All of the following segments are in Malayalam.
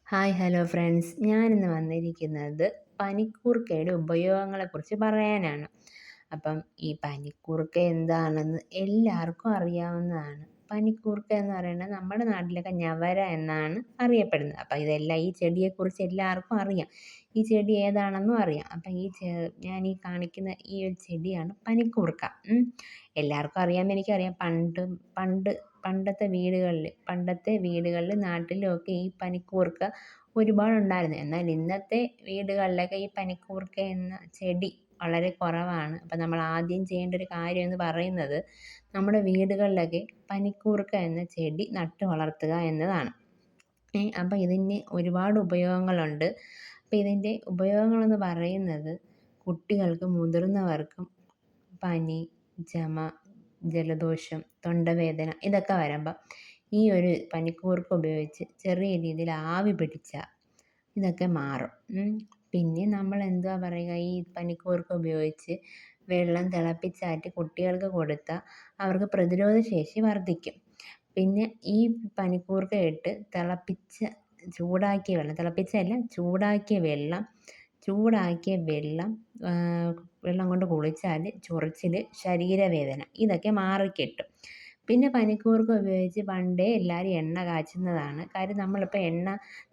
ഹായ് ഹലോ ഫ്രണ്ട്സ്, ഞാനിന്ന് വന്നിരിക്കുന്നത് പനിക്കൂർക്കയുടെ ഉപയോഗങ്ങളെക്കുറിച്ച് പറയാനാണ്. അപ്പം ഈ പനിക്കൂർക്ക എന്താണെന്ന് എല്ലാവർക്കും അറിയാവുന്നതാണ്. പനിക്കൂർക്ക എന്ന് പറയുന്നത് നമ്മുടെ നാട്ടിലൊക്കെ ഞവര എന്നാണ് അറിയപ്പെടുന്നത്. അപ്പം ഈ ചെടിയെക്കുറിച്ച് എല്ലാവർക്കും അറിയാം. ഈ ചെടി ഏതാണെന്നും അറിയാം. അപ്പം ഞാൻ ഈ കാണിക്കുന്ന ഈ ഒരു ചെടിയാണ് പനിക്കൂർക്ക. എല്ലാവർക്കും അറിയാമെന്ന് എനിക്കറിയാം. പണ്ട് പണ്ടത്തെ വീടുകളിൽ നാട്ടിലൊക്കെ ഈ പനിക്കൂർക്ക ഒരുപാടുണ്ടായിരുന്നു. എന്നാൽ ഇന്നത്തെ വീടുകളിലൊക്കെ ഈ പനിക്കൂർക്ക എന്ന ചെടി വളരെ കുറവാണ്. അപ്പം നമ്മൾ ആദ്യം ചെയ്യേണ്ട ഒരു കാര്യം എന്ന് പറയുന്നത് നമ്മുടെ വീടുകളിലൊക്കെ പനിക്കൂർക്ക എന്ന ചെടി നട്ടു വളർത്തുക എന്നതാണ്. അപ്പം ഇതിന് ഒരുപാട് ഉപയോഗങ്ങളുണ്ട്. അപ്പം ഇതിൻ്റെ ഉപയോഗങ്ങളെന്ന് പറയുന്നത് കുട്ടികൾക്കും മുതിർന്നവർക്കും പനി, ചുമ, ജലദോഷം, തൊണ്ടവേദന ഇതൊക്കെ വരുമ്പം ഈ ഒരു പനിക്കൂർക്ക ഉപയോഗിച്ച് ചെറിയ രീതിയിൽ ആവി പിടിച്ചാൽ ഇതൊക്കെ മാറും. പിന്നെ നമ്മൾ എന്തുവാ പറയുക, ഈ പനിക്കൂർക്ക ഉപയോഗിച്ച് വെള്ളം തിളപ്പിച്ചാറ്റി കുട്ടികൾക്ക് കൊടുത്താൽ അവർക്ക് പ്രതിരോധശേഷി വർദ്ധിക്കും. പിന്നെ ഈ പനിക്കൂർക്ക ഇട്ട് ചൂടാക്കിയ വെള്ളം കൊണ്ട് കുളിച്ചാൽ ചൊറിച്ചിൽ, ശരീരവേദന ഇതൊക്കെ മാറിക്കിട്ടും. പിന്നെ പനിക്കൂർക്ക ഉപയോഗിച്ച് പണ്ടേ എല്ലാവരും എണ്ണ കാച്ചുന്നതാണ്. കാര്യം നമ്മളിപ്പോൾ എണ്ണ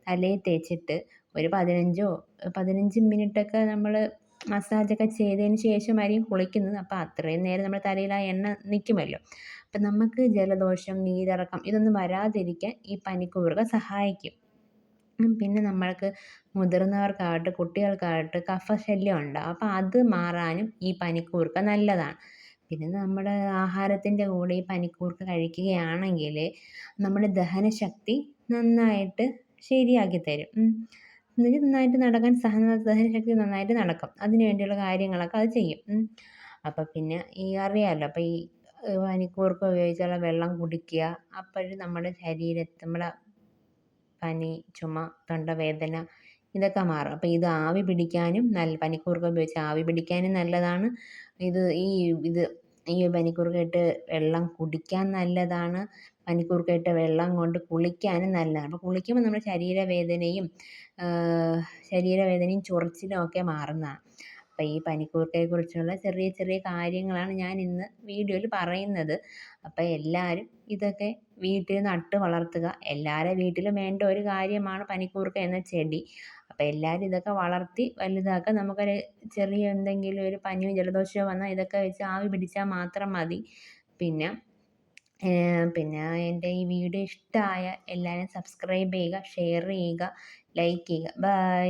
തലയിൽ തേച്ചിട്ട് ഒരു 15 മിനിറ്റൊക്കെ നമ്മൾ മസാജൊക്കെ ചെയ്തതിന് ശേഷമായിരിക്കും കുളിക്കുന്നത്. അപ്പോൾ അത്രയും നേരം നമ്മുടെ തലയിൽ ആ എണ്ണ നിൽക്കുമല്ലോ. അപ്പം നമുക്ക് ജലദോഷം, നീരിറക്കം ഇതൊന്നും വരാതിരിക്കാൻ ഈ പനിക്കൂർക്ക സഹായിക്കും. പിന്നെ നമ്മൾക്ക് മുതിർന്നവർക്കാകട്ടെ കുട്ടികൾക്കാകട്ടെ കഫശല്യം ഉണ്ടാകും. അപ്പോൾ അത് മാറാനും ഈ പനിക്കൂർക്ക നല്ലതാണ്. പിന്നെ നമ്മുടെ ആഹാരത്തിൻ്റെ കൂടെ ഈ പനിക്കൂർക്ക കഴിക്കുകയാണെങ്കിൽ നമ്മുടെ ദഹനശക്തി നന്നായിട്ട് ശരിയാക്കി തരും. എന്നുവെച്ചാൽ നന്നായിട്ട് നടക്കാൻ ദഹനശക്തി നന്നായിട്ട് നടക്കും. അതിന് വേണ്ടിയുള്ള കാര്യങ്ങളൊക്കെ അത് ചെയ്യും. അപ്പം പിന്നെ അറിയാമല്ലോ, അപ്പം ഈ പനിക്കൂർക്ക ഉപയോഗിച്ചുള്ള വെള്ളം കുടിക്കുക. അപ്പോഴും നമ്മുടെ പനി, ചുമ, തൊണ്ടവേദന ഇതൊക്കെ മാറും. അപ്പോൾ ഇത് ആവി പിടിക്കാനും പനിക്കൂർക്ക ഉപയോഗിച്ച് ആവി പിടിക്കാനും നല്ലതാണ്. ഈ പനിക്കൂർക്ക ഇട്ട് വെള്ളം കുടിക്കാൻ നല്ലതാണ്. പനിക്കൂർക്ക ഇട്ട് വെള്ളം കൊണ്ട് കുളിക്കാനും നല്ലതാണ്. അപ്പോൾ കുളിക്കുമ്പോൾ നമ്മുടെ ശരീരവേദനയും ചൊറിച്ചിലും ഒക്കെ മാറുന്നതാണ്. അപ്പോൾ ഈ പനിക്കൂർക്കയെക്കുറിച്ചുള്ള ചെറിയ ചെറിയ കാര്യങ്ങളാണ് ഞാൻ ഇന്ന് വീഡിയോയിൽ പറയുന്നത്. അപ്പോൾ എല്ലാവരും ഇതൊക്കെ വീട്ടിൽ നട്ട് വളർത്തുക. എല്ലാവരുടെ വീട്ടിലും വേണ്ട ഒരു കാര്യമാണ് പനിക്കൂർക്ക എന്ന ചെടി. അപ്പോൾ എല്ലാവരും ഇതൊക്കെ വളർത്തി വലുതാക്കുക. നമുക്കൊരു ചെറിയ എന്തെങ്കിലും ഒരു പനിയോ ജലദോഷമോ വന്നാൽ ഇതൊക്കെ വെച്ച് ആവി പിടിച്ചാൽ മാത്രം മതി. പിന്നെ എൻ്റെ ഈ വീഡിയോ ഇഷ്ടമായ എല്ലാവരും സബ്സ്ക്രൈബ് ചെയ്യുക, ഷെയർ ചെയ്യുക, ലൈക്ക് ചെയ്യുക. ബൈ.